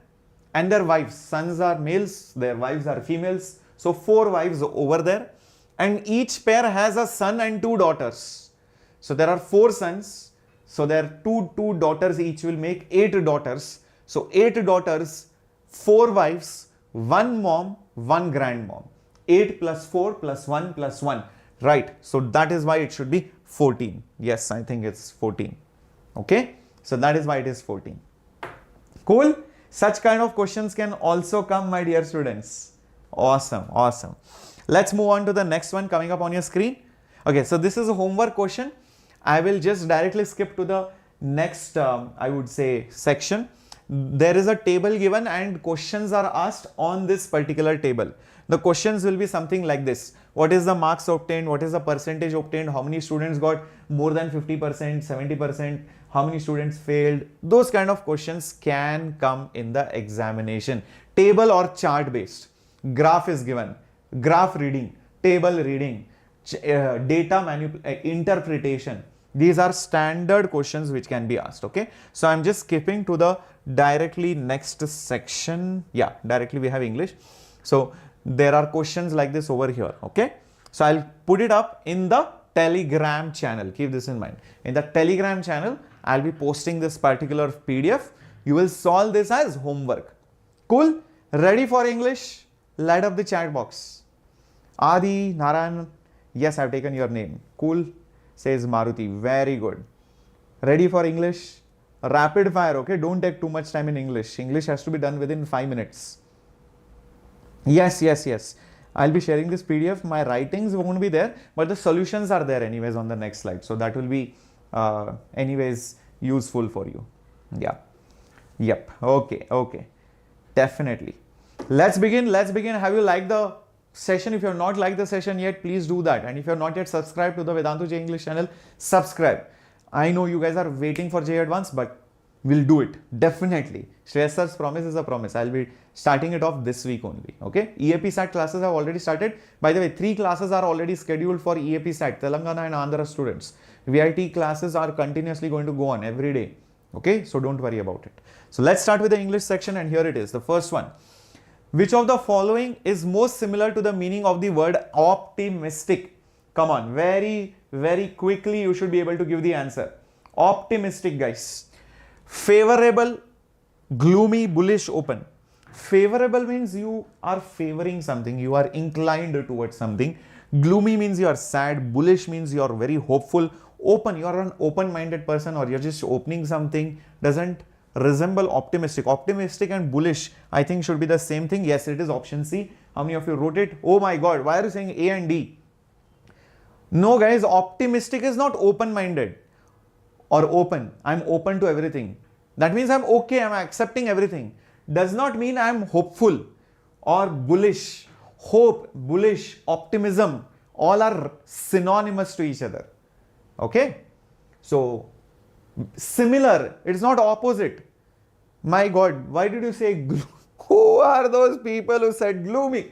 and their wives. Sons are males, their wives are females. So 4 wives over there. And each pair has a son and 2 daughters. So there are 4 sons. So there are 2 daughters each will make 8 daughters. So 8 daughters, 4 wives, 1 mom, 1 grandmom. 8 plus 4 plus 1 plus 1. Right. So that is why it should be 14. Yes, I think it's 14. Okay. So that is why it is 14. Cool. Such kind of questions can also come, my dear students. Awesome. Awesome. Let's move on to the next one coming up on your screen. Okay. So this is a homework question. I will just directly skip to the next, I would say, section. There is a table given and questions are asked on this particular table. The questions will be something like this. What is the marks obtained? What is the percentage obtained? How many students got more than 50%, 70%? How many students failed? Those kind of questions can come in the examination. Table or chart based. Graph is given. Graph reading, table reading, data interpretation. These are standard questions which can be asked. Okay. So I'm just skipping to the directly next section. Yeah, directly we have English. So there are questions like this over here. Okay. So I'll put it up in the Telegram channel. Keep this in mind. In the Telegram channel, I'll be posting this particular PDF. You will solve this as homework. Cool. Ready for English? Light up the chat box. Adi, Narayan. Yes, I've taken your name. Cool. Says Maruti. Very good. Ready for English? Rapid fire. Okay. Don't take too much time in English. English has to be done within 5 minutes. Yes, yes, yes. I'll be sharing this PDF. My writings won't be there, but the solutions are there anyways on the next slide. So that will be anyways useful for you. Yeah. Yep. Okay. Okay. Definitely. Let's begin. Let's begin. Have you liked the session? If you have not liked the session yet, please do that. And if you have not yet subscribed to the Vedantu J English channel, subscribe. I know you guys are waiting for J Advanced, but we'll do it. Definitely. Shreya Sir's promise is a promise. I'll be starting it off this week only. Okay. EAP SAT classes have already started. By the way, 3 classes are already scheduled for EAP SAT, Telangana and Andhra students. VIT classes are continuously going to go on every day. Okay. So don't worry about it. So let's start with the English section, and here it is. The first one. Which of the following is most similar to the meaning of the word optimistic? Come on. Very, very quickly you should be able to give the answer. Optimistic, guys. Favorable, gloomy, bullish, open. Favorable means you are favoring something, you are inclined towards something. Gloomy means you are sad. Bullish means you are very hopeful. Open, you are an open-minded person, or you're just opening something. Doesn't resemble optimistic. Optimistic and bullish, I think, should be the same thing. Yes, it is option C. How many of you wrote it? Oh my God, why are you saying A and D? No, guys, optimistic is not open-minded or open. I'm open to everything. That means I'm okay, I'm accepting everything. Does not mean I'm hopeful or bullish. Hope, bullish, optimism, all are synonymous to each other. Okay? So, similar, it's not opposite. My God, why did you say gloomy? Who are those people who said gloomy?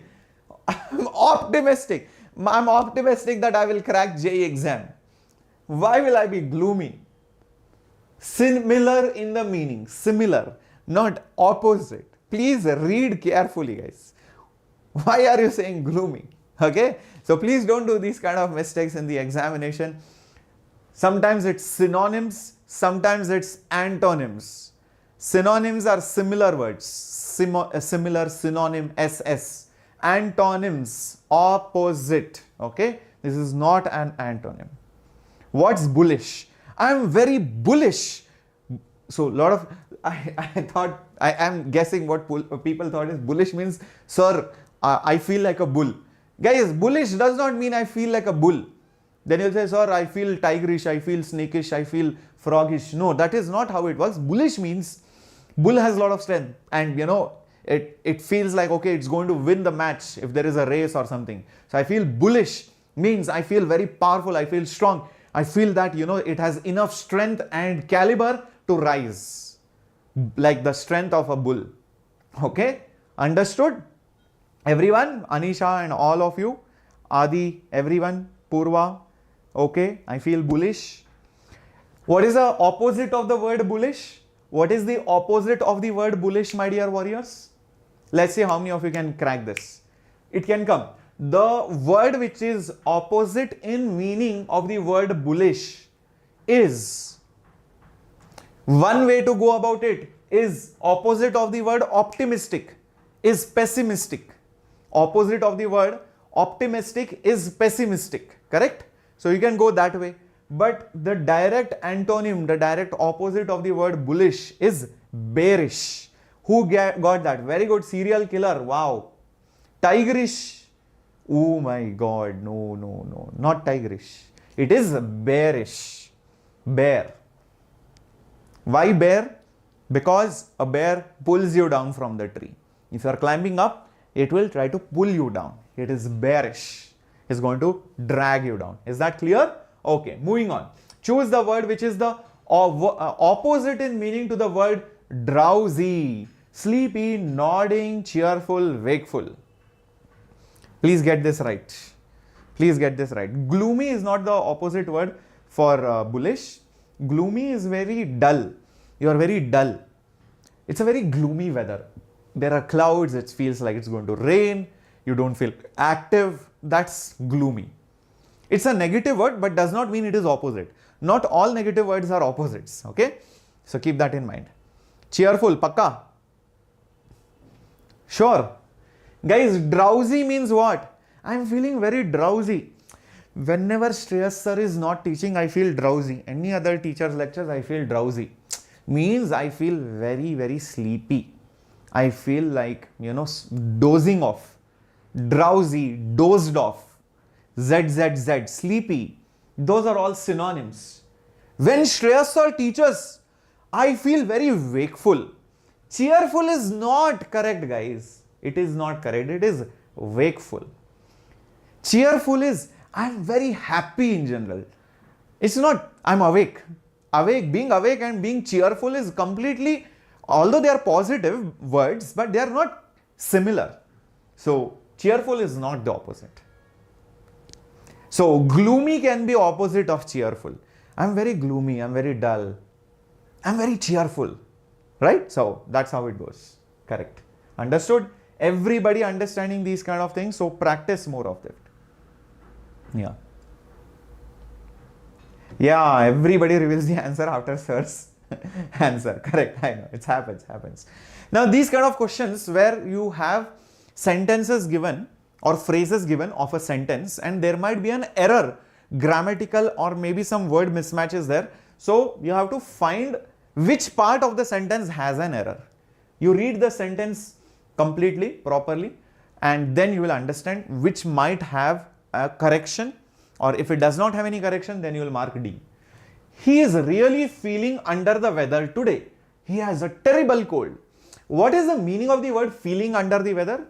I'm optimistic. I'm optimistic that I will crack JEE exam. Why will I be gloomy? Similar in the meaning, similar, not opposite. Please read carefully, guys. Why are you saying gloomy? Okay, so please don't do these kind of mistakes in the examination. Sometimes it's synonyms, sometimes it's antonyms. Synonyms are similar words, similar, synonym, SS. Antonyms, opposite. Okay, this is not an antonym. What's bullish? I am very bullish. So lot of I am guessing what people thought is bullish means, sir, I feel like a bull. Guys, bullish does not mean I feel like a bull. Then you'll say, sir, I feel tigerish, I feel snakish, I feel froggish. No, that is not how it works. Bullish means bull has a lot of strength, and you know, it feels like, okay, it's going to win the match if there is a race or something. So I feel bullish means I feel very powerful, I feel strong. I feel that, you know, it has enough strength and caliber to rise, like the strength of a bull. Okay, understood? Everyone, Anisha and all of you, Adi, everyone, Purva, okay, I feel bullish. What is the opposite of the word bullish? What is the opposite of the word bullish, my dear warriors? Let's see how many of you can crack this. It can come. The word which is opposite in meaning of the word bullish is, one way to go about it is opposite of the word optimistic is pessimistic. Opposite of the word optimistic is pessimistic, correct? So you can go that way. But the direct antonym, the direct opposite of the word bullish is bearish. Who got that? Very good, serial killer. Wow. Tigerish. Oh my God. No. Not tigerish. It is bearish. Bear. Why bear? Because a bear pulls you down from the tree. If you are climbing up, it will try to pull you down. It is bearish. It's going to drag you down. Is that clear? Okay, moving on. Choose the word which is the opposite in meaning to the word drowsy, sleepy, nodding, cheerful, wakeful. Please get this right. Please get this right. Gloomy is not the opposite word for bullish. Gloomy is very dull. You are very dull. It's a very gloomy weather. There are clouds, it feels like it's going to rain, you don't feel active. That's gloomy. It's a negative word, but does not mean it is opposite. Not all negative words are opposites, okay? So keep that in mind. Cheerful, pakka? Sure. Guys, drowsy means what? I'm feeling very drowsy. Whenever Shreyaa Sir is not teaching, I feel drowsy. Any other teacher's lectures, I feel drowsy. Means I feel very, very sleepy. I feel like, you know, dozing off. Drowsy, dozed off. 𝑧𝒑𝒔, sleepy. Those are all synonyms. When Shreyaa Sir teaches, I feel very wakeful. Cheerful is not correct, guys. It is not correct. It is wakeful. Cheerful is, I'm very happy in general. It's not, I'm awake. Being awake and being cheerful is completely, although they are positive words, but they are not similar. So, cheerful is not the opposite. So, gloomy can be opposite of cheerful. I'm very gloomy, I'm very dull. I'm very cheerful. Right? So, that's how it goes. Correct. Understood? Everybody understanding these kind of things, so practice more of it. Yeah. Yeah, everybody reveals the answer after Sir's answer. Correct, I know, it happens. Now, these kind of questions where you have sentences given or phrases given of a sentence and there might be an error, grammatical or maybe some word mismatches there. So, you have to find which part of the sentence has an error. You read the sentence completely, properly, and then you will understand which might have a correction, or if it does not have any correction, then you will mark D. He is really feeling under the weather today. He has a terrible cold. What is the meaning of the word feeling under the weather?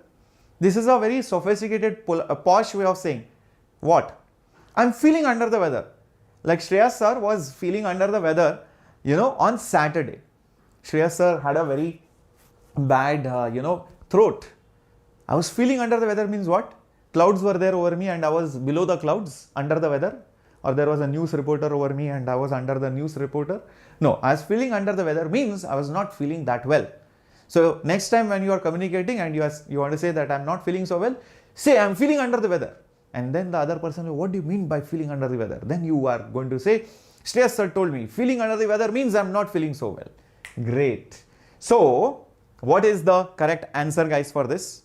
This is a very sophisticated, posh way of saying what? I'm feeling under the weather. Like Shreyaa Sir was feeling under the weather, you know, on Saturday. Shreyaa Sir had a very bad, throat. I was feeling under the weather means what? Clouds were there over me and I was below the clouds under the weather, or there was a news reporter over me and I was under the news reporter. No, I was feeling under the weather means I was not feeling that well. So next time when you are communicating and you want to say that I'm not feeling so well, say I'm feeling under the weather. And then the other person, what do you mean by feeling under the weather? Then you are going to say, Shreya Sir told me, feeling under the weather means I'm not feeling so well. Great. So, what is the correct answer, guys, for this?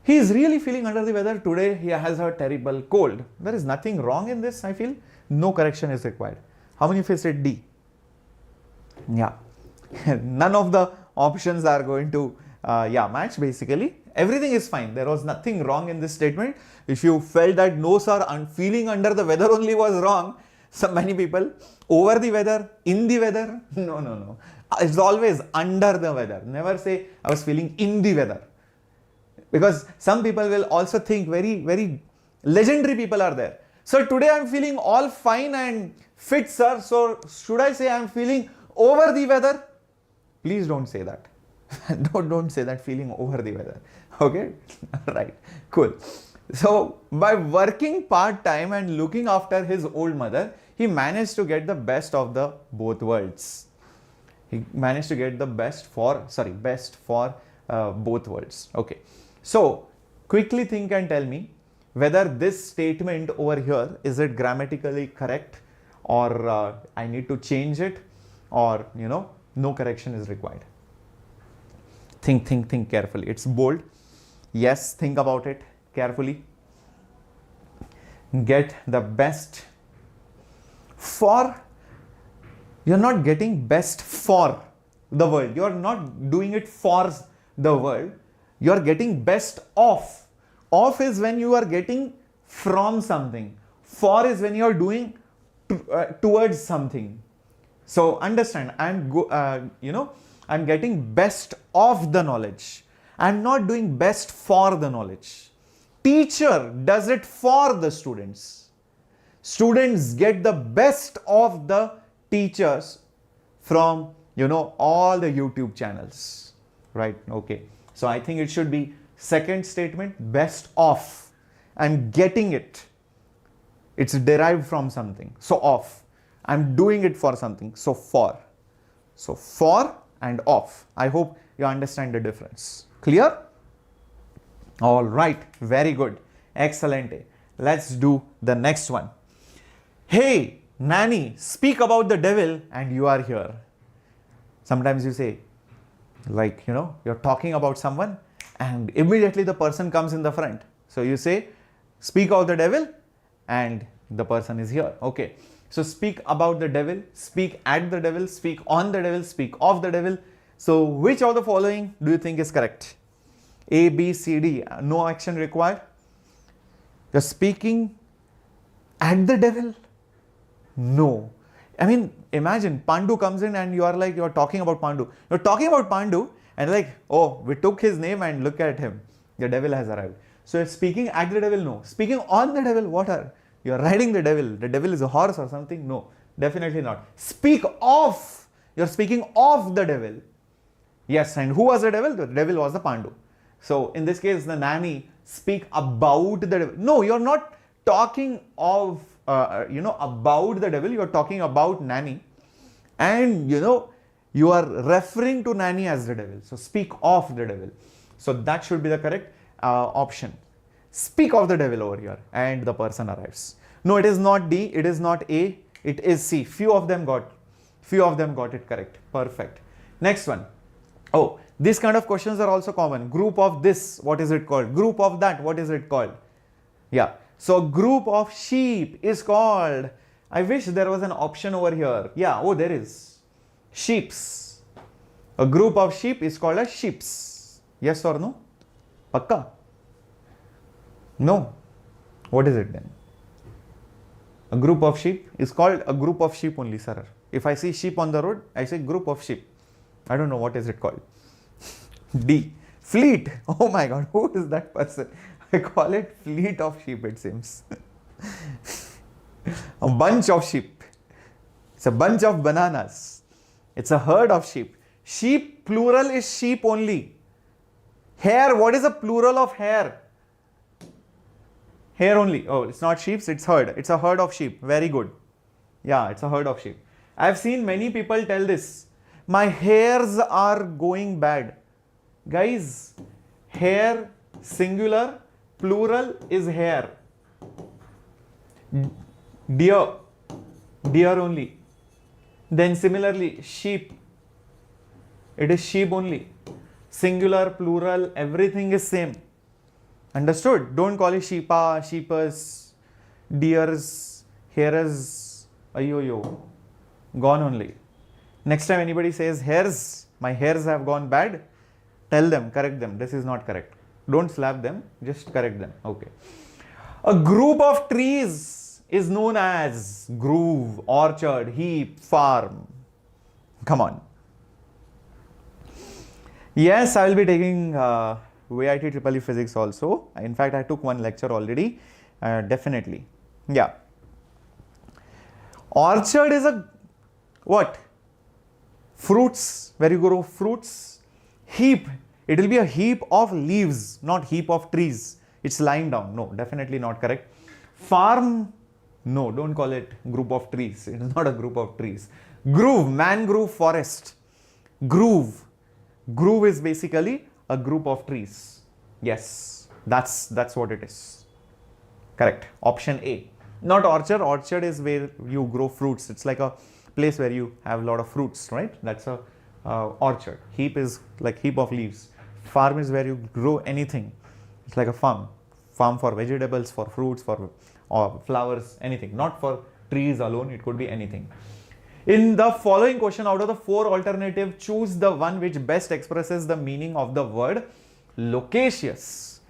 He is really feeling under the weather today. He has a terrible cold. There is nothing wrong in this, I feel. No correction is required. How many of you said D? Yeah. None of the options are going to match basically. Everything is fine. There was nothing wrong in this statement. If you felt that no sir, feeling under the weather only was wrong, so many people, over the weather, in the weather, no. It's always under the weather. Never say I was feeling in the weather. Because some people will also think very legendary people are there. So today I'm feeling all fine and fit, sir. So should I say I'm feeling over the weather? Please don't say that. don't say that, feeling over the weather. Okay, right, cool. So by working part-time and looking after his old mother, he managed to get the best of the both worlds. He managed to get the best for both worlds. Okay, so quickly think and tell me whether this statement over here, is it grammatically correct, or I need to change it, or no correction is required. Think carefully. It's bold. Yes, think about it carefully. Get the best for. You're not getting best for the world. You're not doing it for the world. You're getting best of. Of is when you are getting from something. For is when you're doing towards something. So understand, I'm getting best of the knowledge. I'm not doing best for the knowledge. Teacher does it for the students. Students get the best of the teachers from, all the YouTube channels, right? Okay. So I think it should be second statement, best of. I'm getting it. It's derived from something. So of. I'm doing it for something. So for. So for and of. I hope you understand the difference. Clear? All right. Very good. Excellent. Let's do the next one. Hey, Nanny, speak about the devil and you are here. Sometimes you say, like, you're talking about someone and immediately the person comes in the front. So you say, speak of the devil and the person is here. Okay. So speak about the devil, speak at the devil, speak on the devil, speak of the devil. So which of the following do you think is correct? A, B, C, D. No action required. You're speaking at the devil? No. I mean, imagine Pandu comes in and you're talking about Pandu. You're talking about Pandu and oh, we took his name and look at him. The devil has arrived. So you're speaking at the devil? No. Speaking on the devil? What are? You're riding the devil. The devil is a horse or something? No, definitely not. Speak of. You're speaking of the devil. Yes, and who was the devil? The devil was the Pandu. So in this case, the nanny speak about the devil. No, you're not talking of, about the devil. You're talking about nanny. And, you are referring to nanny as the devil. So speak of the devil. So that should be the correct option. Speak of the devil over here and the person arrives. No, it is not D, it is not A, it is C. Few of them got it correct. Perfect. Next one. Oh, these kind of questions are also common. Group of this, what is it called? Group of that, what is it called? Yeah. So group of sheep is called, I wish there was an option over here. Yeah, oh, there is. Sheeps. A group of sheep is called as sheeps. Yes or no? Pakka? No. What is it then? A group of sheep is called a group of sheep only, sir. If I see sheep on the road, I say group of sheep. I don't know what is it called. D. Fleet. Oh my God, who is that person? I call it fleet of sheep, it seems. A bunch of sheep. It's a bunch of bananas. It's a herd of sheep. Sheep, plural is sheep only. Hare, what is the plural of hare? Hare only. Oh, it's not sheep, it's herd. It's a herd of sheep. Very good. Yeah, it's a herd of sheep. I've seen many people tell this. My hairs are going bad. Guys, hair, singular, plural is hair. Deer. deer only. Then similarly, sheep, it is sheep only. Singular, plural, everything is same. Understood? Don't call it sheepa, sheepers, deers, hares, ayoyo. Gone only. Next time anybody says hairs, my hairs have gone bad, tell them, correct them, this is not correct. Don't slap them, just correct them. Okay. A group of trees is known as grove, orchard, heap, farm. Come on. Yes, I will be taking VITEE EEE physics also. In fact, I took one lecture already. Definitely. Yeah. Orchard is a what? Fruits, where you grow fruits. Heap, it will be a heap of leaves, not heap of trees. It's lying down. No, definitely not correct. Farm, no, don't call it group of trees. It is not a group of trees. Grove, mangrove forest. Grove. Grove is basically a group of trees. Yes, that's what it is. Correct. Option A. Not orchard. Orchard is where you grow fruits. It's like a place where you have a lot of fruits, right? That's a orchard. Heap is like heap of leaves. Farm is where you grow anything. It's like a farm. Farm for vegetables, for fruits, for flowers, anything. Not for trees alone. It could be anything. In the following question, out of the 4 alternatives, choose the one which best expresses the meaning of the word loquacious.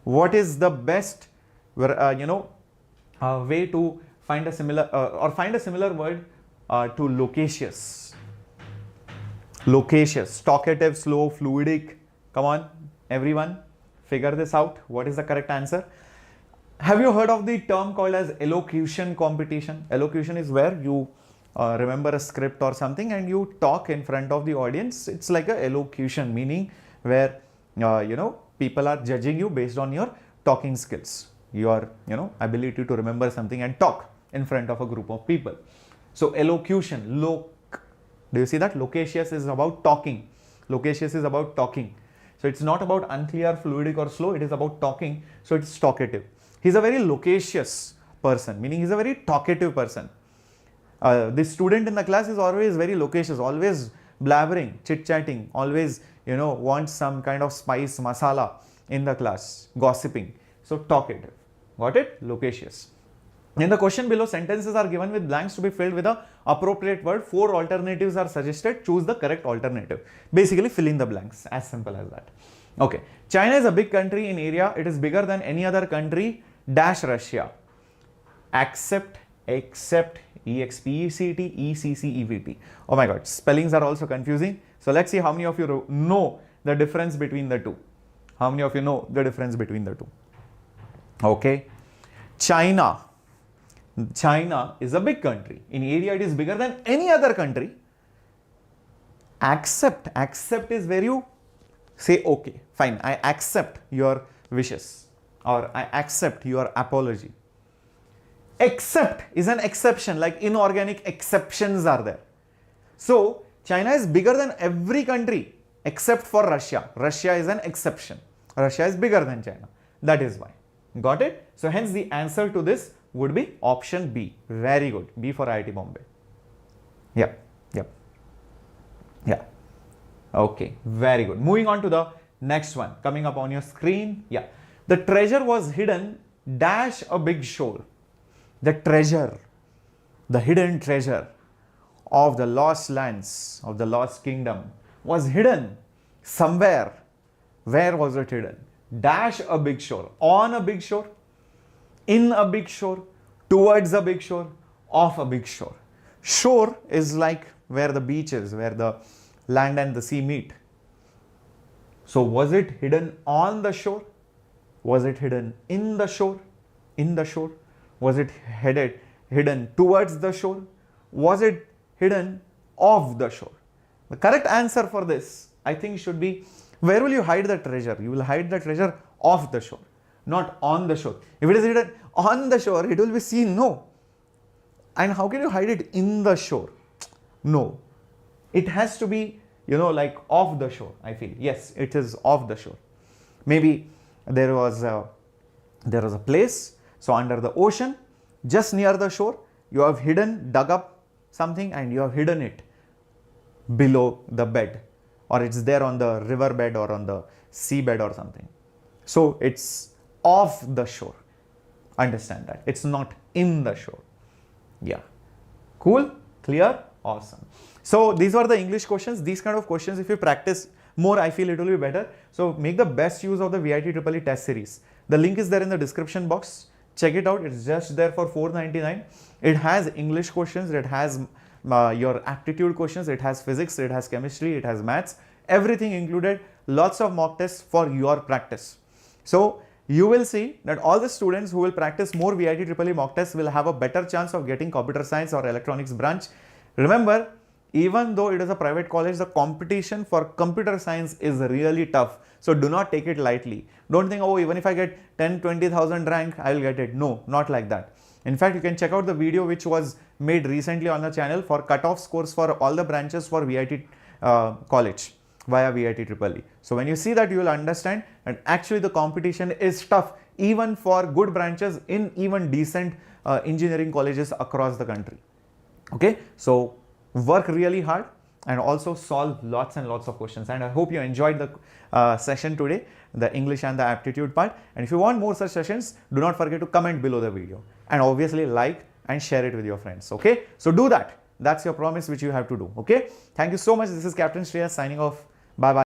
What is the best, way to find a similar find a similar word to loquacious? Loquacious, talkative, slow, fluidic. Come on, everyone, figure this out. What is the correct answer? Have you heard of the term called as elocution competition? Elocution is where you remember a script or something and you talk in front of the audience. It's like a elocution, meaning where people are judging you based on your talking skills, your ability to remember something and talk in front of a group of people. So elocution, do you see that? Loquacious is about talking. Loquacious is about talking. So it's not about unclear, fluidic or slow. It is about talking. So it's talkative. He's a very loquacious person, meaning he's a very talkative person. This student in the class is always very loquacious, always blabbering, chit-chatting, always, wants some kind of spice, masala in the class, gossiping. So talkative. Got it? Loquacious. In the question below, sentences are given with blanks to be filled with the appropriate word. 4 alternatives are suggested. Choose the correct alternative. Basically, fill in the blanks. As simple as that. Okay. China is a big country in area. It is bigger than any other country. Dash Russia. Accept, except, 𝑬𝒐𝒑𝒔, 𝑬𝒐𝒐𝒓𝒆. Oh my god, spellings are also confusing. So let's see how many of you know the difference between the two. How many of you know the difference between the two? Okay. China is a big country. In area, it is bigger than any other country. Accept is where you say, okay, fine, I accept your wishes or I accept your apology. Except is an exception, like inorganic exceptions are there. So China is bigger than every country except for Russia. Russia is an exception. Russia is bigger than China. That is why. Got it? So hence the answer to this would be option B. Very good. B for IIT Bombay. Yeah. Okay. Very good. Moving on to the next one. Coming up on your screen. Yeah. The treasure was hidden dash a big shore. The treasure, the hidden treasure of the lost lands, of the lost kingdom was hidden somewhere. Where was it hidden? Dash a big shore. On a big shore, in a big shore, towards a big shore, off a big shore. Shore is like where the beach is, where the land and the sea meet. So was it hidden on the shore? Was it hidden in the shore? In the shore? Was it hidden towards the shore? Was it hidden off the shore? The correct answer for this, I think, should be, where will you hide the treasure? You will hide the treasure off the shore, not on the shore. If it is hidden on the shore, it will be seen. No. And how can you hide it in the shore? No. It has to be, like off the shore, I feel. Yes, it is off the shore. Maybe there was a place, so under the ocean, just near the shore, you have dug up something and you have hidden it below the bed, or it's there on the river bed or on the sea bed or something. So it's off the shore. Understand that. It's not in the shore. Yeah. Cool? Clear? Awesome. So these were the English questions. These kind of questions, if you practice more, I feel it will be better. So make the best use of the VITEEE test series. The link is there in the description box. Check it out. It's just there for $4.99. It has English questions. It has your aptitude questions. It has physics. It has chemistry. It has maths. Everything included. Lots of mock tests for your practice. So you will see that all the students who will practice more VITEEE mock tests will have a better chance of getting computer science or electronics branch. Remember, even though it is a private college, the competition for computer science is really tough. So do not take it lightly. Don't think, oh, even if I get 10-20,000 rank, I will get it. No, not like that. In fact, you can check out the video which was made recently on the channel for cutoff scores for all the branches for VIT college via VITEEE. So when you see that, you will understand that actually the competition is tough even for good branches in even decent engineering colleges across the country. Okay, so work really hard and also solve lots and lots of questions. And I hope you enjoyed the session today, the English and the aptitude part. And if you want more such sessions, do not forget to comment below the video and obviously like and share it with your friends. Okay, so do that. That's your promise which you have to do. Okay, thank you so much. This is Captain Shreyas signing off. Bye bye.